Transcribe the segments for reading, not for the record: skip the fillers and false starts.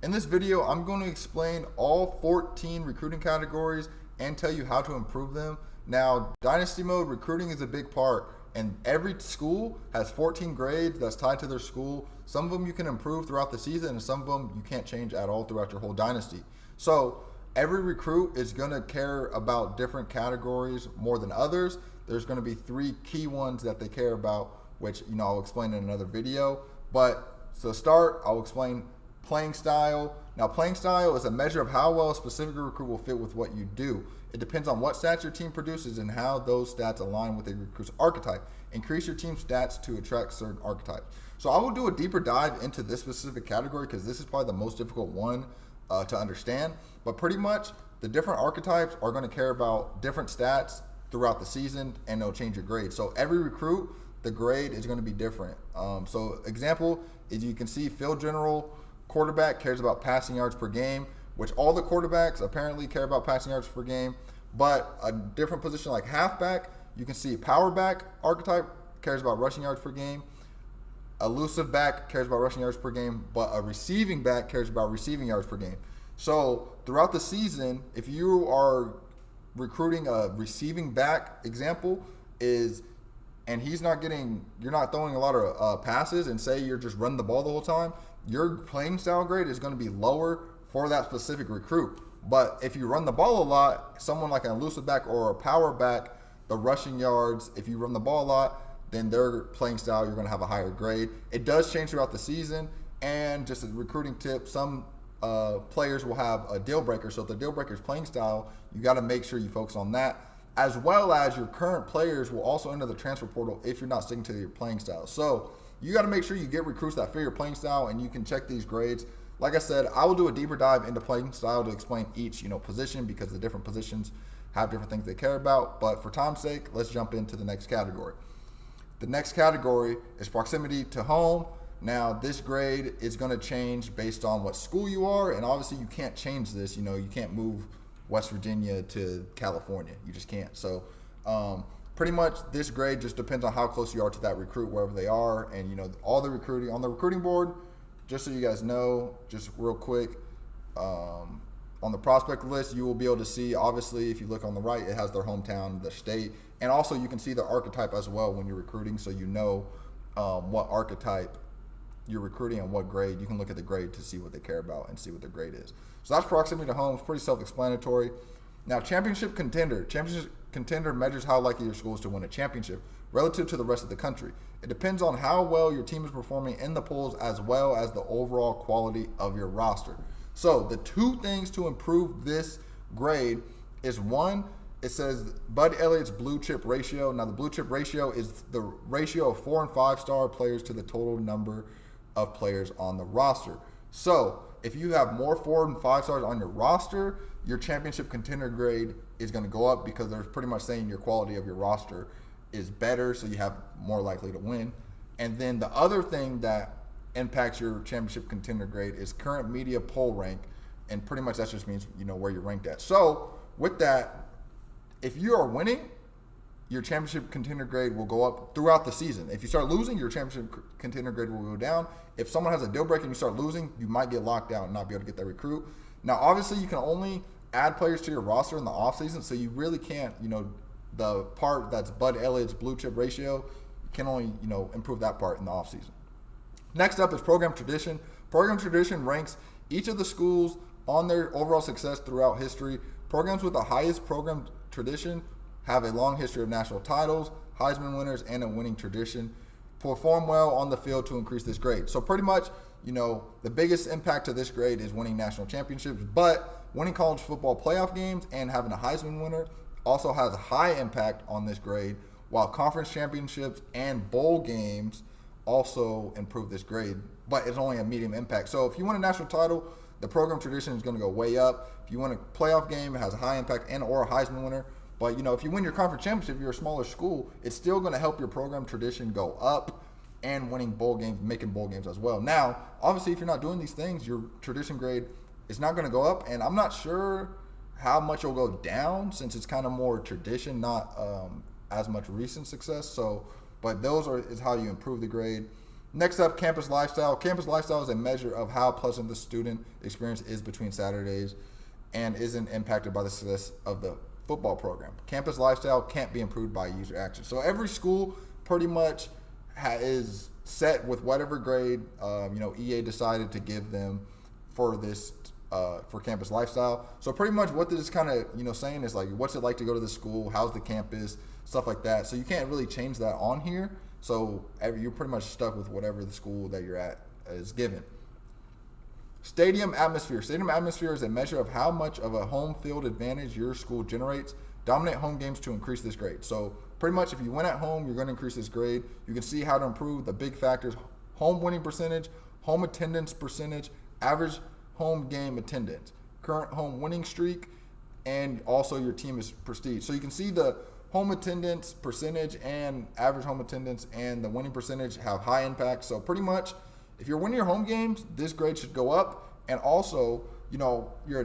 In this video, I'm going to explain all 14 recruiting categories and tell you how to improve them. Now, Dynasty Mode recruiting is a big part, and every school has 14 grades that's tied to their school. Some of them you can improve throughout the season, and some of them you can't change at all throughout your whole dynasty. So every recruit is going to care about different categories more than others. There's going to be 3 key ones that they care about, which I'll explain in another video. But to start, I'll explain playing style. Now, playing style is a measure of how well a specific recruit will fit with what you do. It depends on what stats your team produces and how those stats align with a recruit's archetype. Increase your team's stats to attract certain archetypes. So I will do a deeper dive into this specific category because this is probably the most difficult one to understand. But pretty much the different archetypes are going to care about different stats throughout the season, and they'll change your grade. So every recruit, the grade is going to be different. So example is, you can see field general quarterback cares about passing yards per game, which all the quarterbacks apparently care about passing yards per game. But a different position like halfback, you can see power back archetype cares about rushing yards per game. Elusive back cares about rushing yards per game, but a receiving back cares about receiving yards per game. So throughout the season, if you are recruiting a receiving back, example is, and you're not throwing a lot of passes, and say you're just running the ball the whole time, your playing style grade is going to be lower for that specific recruit. But if you run the ball a lot, someone like an elusive back or a power back, the rushing yards, if you run the ball a lot, then their playing style, you're going to have a higher grade. It does change throughout the season. And just a recruiting tip, some players will have a deal breaker. So if the deal breaker is playing style, you got to make sure you focus on that, as well as your current players will also enter the transfer portal if you're not sticking to your playing style. So you got to make sure you get recruits that fit your playing style, and you can check these grades. Like I said, I will do a deeper dive into playing style to explain each position, because the different positions have different things they care about. But for time's sake, let's jump into the next category. The next category is proximity to home. Now, this grade is going to change based on what school you are, and obviously you can't change this. You can't move West Virginia to California. You just can't. So pretty much this grade just depends on how close you are to that recruit, wherever they are. And all the recruiting on the recruiting board, just so you guys know, just real quick, on the prospect list, you will be able to see, obviously, if you look on the right, it has their hometown, the state, and also you can see the archetype as well when you're recruiting, so you know what archetype you're recruiting and what grade. You can look at the grade to see what they care about and see what their grade is. So that's proximity to home. It's pretty self-explanatory. Now, championship contender. Championship contender measures how likely your school is to win a championship relative to the rest of the country. It depends on how well your team is performing in the polls, as well as the overall quality of your roster. So the 2 things to improve this grade is, one, it says Bud Elliott's blue chip ratio. Now, the blue chip ratio is the ratio of 4- and 5-star players to the total number of players on the roster. So if you have more 4- and 5-stars on your roster, your championship contender grade is going to go up, because they're pretty much saying your quality of your roster is better, so you have more likely to win. And then the other thing that impacts your championship contender grade is current media poll rank, and pretty much that just means where you're ranked at. So with that, if you are winning, your championship contender grade will go up throughout the season. If you start losing, your championship contender grade will go down. If someone has a deal breaker and you start losing, you might get locked out and not be able to get that recruit. Now, obviously, you can only add players to your roster in the offseason, so you really can't, the part that's Bud Elliott's blue chip ratio, you can only, improve that part in the offseason. Next up is program tradition. Program tradition ranks each of the schools on their overall success throughout history. Programs with the highest program tradition have a long history of national titles, Heisman winners, and a winning tradition. Perform well on the field to increase this grade. So pretty much, the biggest impact to this grade is winning national championships, but winning college football playoff games and having a Heisman winner also has a high impact on this grade, while conference championships and bowl games also improve this grade, but it's only a medium impact. So if you win a national title, the program tradition is going to go way up. If you win a playoff game, it has a high impact, and or a Heisman winner. But if you win your conference championship, you're a smaller school, it's still going to help your program tradition go up, and winning bowl games, making bowl games as well. Now, obviously, if you're not doing these things, your tradition grade is not going to go up, and I'm not sure how much it'll go down, since it's kind of more tradition, not as much recent success. So, but those is how you improve the grade. Next up, campus lifestyle. Campus lifestyle is a measure of how pleasant the student experience is between Saturdays and isn't impacted by the success of the football program. Campus lifestyle can't be improved by user action. So every school pretty much is set with whatever grade EA decided to give them for this for campus lifestyle. So pretty much what this is kind of saying is like, what's it like to go to the school? How's the campus? Stuff like that. So you can't really change that on here. So you're pretty much stuck with whatever the school that you're at is given. Stadium atmosphere. Stadium atmosphere is a measure of how much of a home field advantage your school generates. Dominate home games to increase this grade. So pretty much if you win at home, you're going to increase this grade. You can see how to improve the big factors: home winning percentage, home attendance percentage, average home game attendance, current home winning streak, and also your team is prestige. So you can see the home attendance percentage and average home attendance and the winning percentage have high impact. So pretty much if you're winning your home games, this grade should go up. And also, your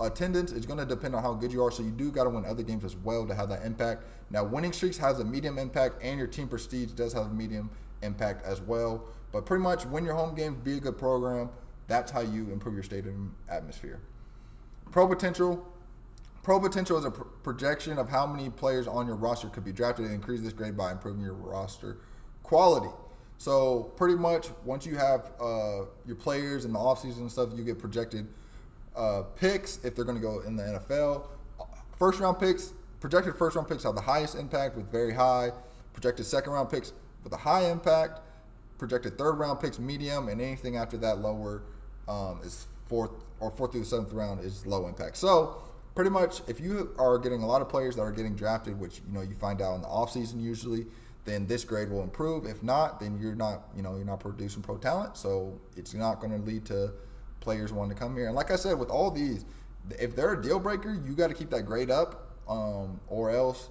attendance is going to depend on how good you are. So you do got to win other games as well to have that impact. Now, winning streaks has a medium impact, and your team prestige does have a medium impact as well. But pretty much win your home games, be a good program. That's how you improve your stadium atmosphere. Pro potential. Pro potential is a projection of how many players on your roster could be drafted and increase this grade by improving your roster quality. So pretty much once you have your players in the offseason and stuff, you get projected picks if they're going to go in the NFL. Projected first round picks have the highest impact with very high. Projected second round picks with a high impact. Projected third round picks medium, and anything after that lower is fourth through the seventh round is low impact. So pretty much if you are getting a lot of players that are getting drafted, which you find out in the offseason usually, then this grade will improve. If not, then you're not producing pro talent, so it's not going to lead to players wanting to come here. And like I said, with all these, if they're a deal breaker, you got to keep that grade up, or else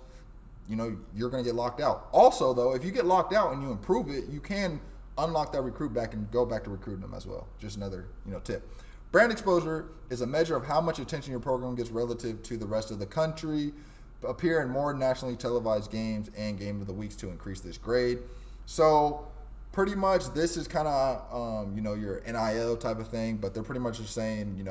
you're going to get locked out. Also, though, if you get locked out and you improve it, you can unlock that recruit back and go back to recruiting them as well. Just another tip. Brand exposure is a measure of how much attention your program gets relative to the rest of the country. Appear in more nationally televised games and game of the weeks to increase this grade. So pretty much this is kind of your NIL type of thing, but they're pretty much just saying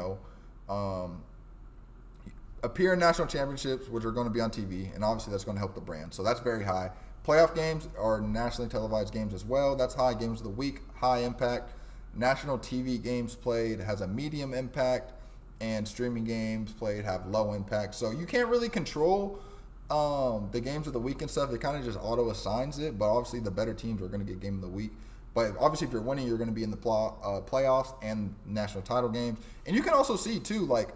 appear in national championships, which are going to be on TV, and obviously that's going to help the brand. So that's very high. Playoff games are nationally televised games as well. That's high. Games of the week, high impact. National TV games played has a medium impact, and streaming games played have low impact. So you can't really control the games of the week and stuff. It kind of just auto assigns it, but obviously the better teams are going to get game of the week. But obviously if you're winning, you're going to be in the playoffs and national title games. And you can also see too, like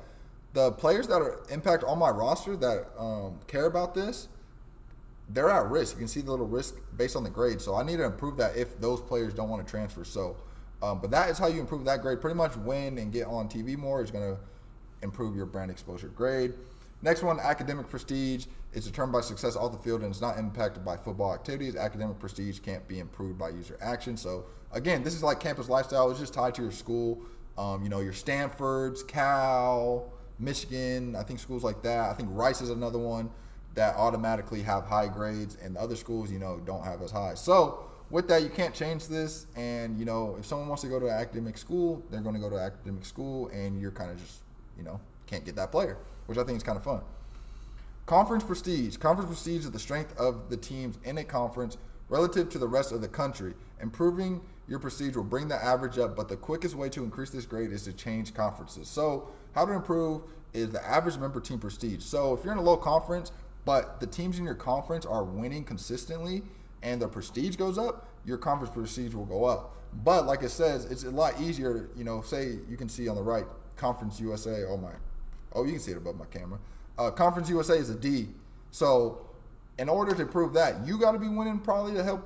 the players that are impact on my roster that care about this, they're at risk. You can see the little risk based on the grade. So I need to improve that if those players don't want to transfer. So, but that is how you improve that grade. Pretty much win and get on TV more is going to improve your brand exposure grade. Next one, academic prestige is determined by success off the field and is not impacted by football activities. Academic prestige can't be improved by user action. So again, this is like campus lifestyle. It's just tied to your school. Your Stanfords, Cal, Michigan, I think schools like that. I think Rice is another one that automatically have high grades, and the other schools, don't have as high. So with that, you can't change this. And, if someone wants to go to an academic school, they're going to go to academic school, and you're kind of just, can't get that player, which I think is kind of fun. Conference prestige. Conference prestige is the strength of the teams in a conference relative to the rest of the country. Improving your prestige will bring the average up, but the quickest way to increase this grade is to change conferences. So how to improve is the average member team prestige. So if you're in a low conference, but the teams in your conference are winning consistently and the prestige goes up, your conference prestige will go up. But like it says, it's a lot easier, say you can see on the right, Conference USA, you can see it above my camera. Conference USA is a D. So in order to improve that, you got to be winning probably to help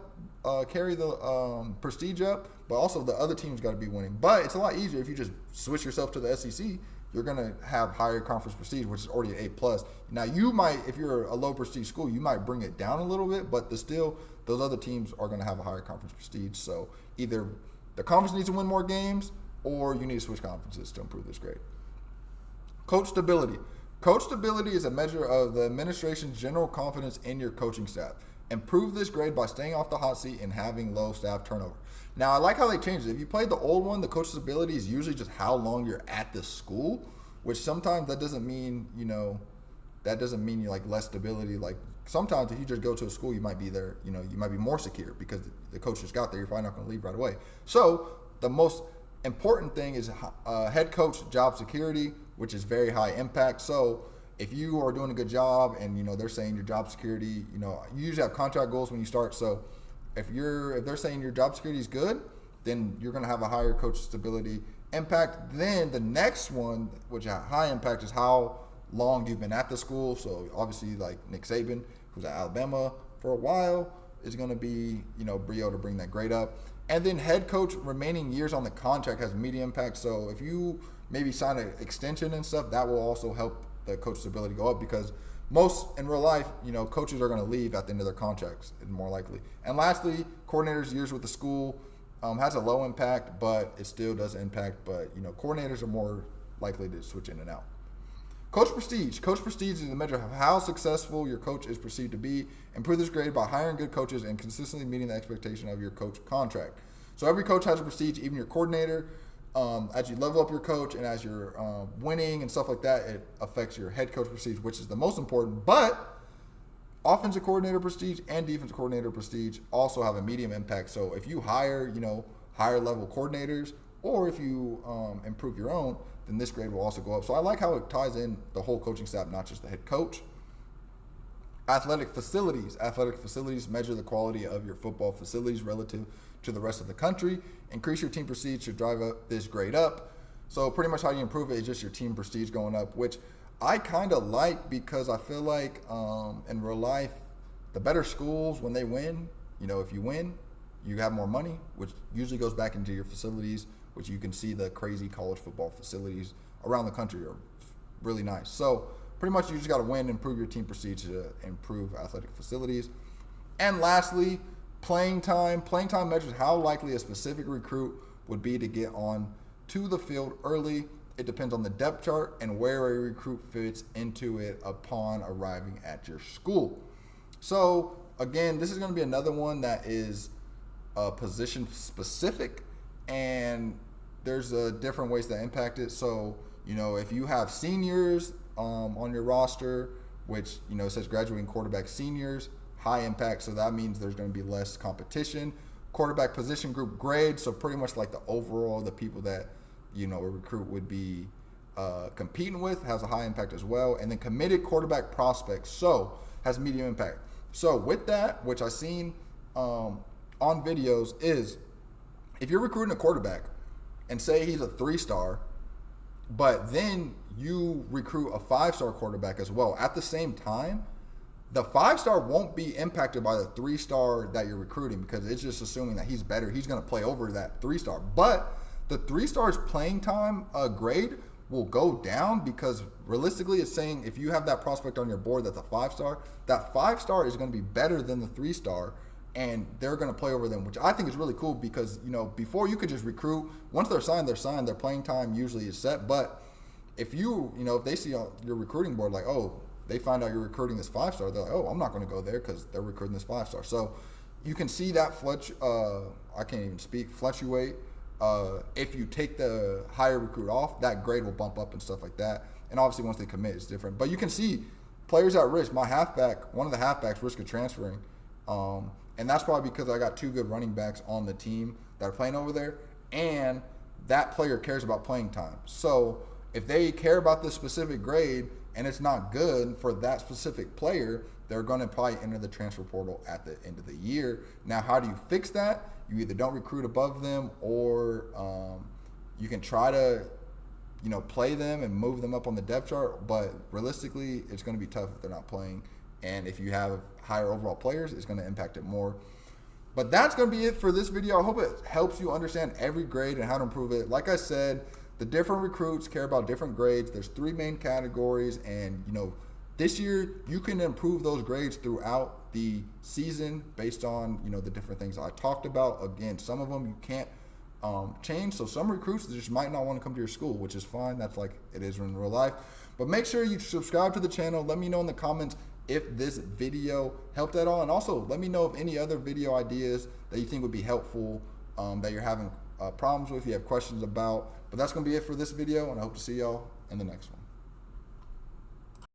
carry the prestige up, but also the other teams got to be winning. But it's a lot easier if you just switch yourself to the SEC. You're going to have higher conference prestige, which is already an A+. Now, you might, if you're a low prestige school, you might bring it down a little bit, but those other teams are going to have a higher conference prestige. So either the conference needs to win more games, or you need to switch conferences to improve this grade. Coach stability. Coach stability is a measure of the administration's general confidence in your coaching staff. Improve this grade by staying off the hot seat and having low staff turnover. Now, I like how they changed it. If you played the old one, the coach's ability is usually just how long you're at the school, which sometimes that doesn't mean, you're like less stability. Like sometimes if you just go to a school, you might be there, you might be more secure because the coach just got there. You're probably not going to leave right away. So the most important thing is head coach job security, which is very high impact. So if you are doing a good job and they're saying your job security, you usually have contract goals when you start. So if they're saying your job security is good, then you're going to have a higher coach stability impact. Then the next one, which has high impact, is how long you've been at the school. So obviously, like Nick Saban, who's at Alabama for a while, is going to be be able to bring that grade up. And then head coach remaining years on the contract has immediate impact. So if you maybe sign an extension and stuff, that will also help the coach's ability go up, because most in real life, coaches are going to leave at the end of their contracts, more likely. And lastly, coordinators' years with the school has a low impact, but it still does impact. But coordinators are more likely to switch in and out. Coach prestige. Coach prestige is a measure of how successful your coach is perceived to be. Improve this grade by hiring good coaches and consistently meeting the expectation of your coach contract. So every coach has a prestige, even your coordinator. As you level up your coach and as you're winning and stuff like that, it affects your head coach prestige, which is the most important. But offensive coordinator prestige and defensive coordinator prestige also have a medium impact. So if you hire, higher level coordinators, or if you improve your own, then this grade will also go up. So I like how it ties in the whole coaching staff, not just the head coach. Athletic facilities. Athletic facilities measure the quality of your football facilities relative to the rest of the country. Increase your team prestige to drive up this grade up. So pretty much how you improve it is just your team prestige going up, which I kind of like, because I feel like in real life, the better schools, when they win, if you win, you have more money, which usually goes back into your facilities, which you can see the crazy college football facilities around the country are really nice. So pretty much you just got to win and improve your team prestige to improve athletic facilities. And lastly, playing time. Playing time measures how likely a specific recruit would be to get on to the field early. It depends on the depth chart and where a recruit fits into it upon arriving at your school. So again, this is going to be another one that is position specific, and there's different ways to impact it. So if you have seniors on your roster, which it says graduating quarterback seniors, high impact, so that means there's going to be less competition. Quarterback position group grade, so pretty much like the overall, the people that a recruit would be competing with, has a high impact as well. And then committed quarterback prospects, so has medium impact. So with that, which I've seen on videos, is if you're recruiting a quarterback and say he's a 3-star, but then you recruit a 5-star quarterback as well at the same time, the 5-star won't be impacted by the 3-star that you're recruiting, because it's just assuming that he's better. He's going to play over that 3-star. But the 3-star's playing time grade will go down, because realistically it's saying if you have that prospect on your board that's a 5-star, that 5-star is going to be better than the 3-star, and they're going to play over them, which I think is really cool, because before you could just recruit. Once they're signed, their playing time usually is set. But if if they see on your recruiting board, like, oh, they find out you're recruiting this 5-star, they're like, oh, I'm not going to go there because they're recruiting this 5-star. So you can see that fluctuate. If you take the higher recruit off, that grade will bump up and stuff like that. And obviously once they commit, it's different. But you can see players at risk. My halfback, one of the halfbacks, risk of transferring. And that's probably because I got 2 good running backs on the team that are playing over there. And that player cares about playing time. So if they care about this specific grade and it's not good for that specific player, they're going to probably enter the transfer portal at the end of the year. Now, how do you fix that? You either don't recruit above them, or you can try to, play them and move them up on the depth chart. But realistically, it's going to be tough if they're not playing. And if you have higher overall players, it's going to impact it more. But that's going to be it for this video. I hope it helps you understand every grade and how to improve it. Like I said, the different recruits care about different grades. There's 3 main categories, and this year you can improve those grades throughout the season based on the different things I talked about. Again, some of them you can't change. So some recruits just might not want to come to your school, which is fine. That's like it is in real life. But make sure you subscribe to the channel. Let me know in the comments if this video helped at all. And also let me know if any other video ideas that you think would be helpful, that you're having problems with, you have questions about. But that's going to be it for this video, and I hope to see y'all in the next one.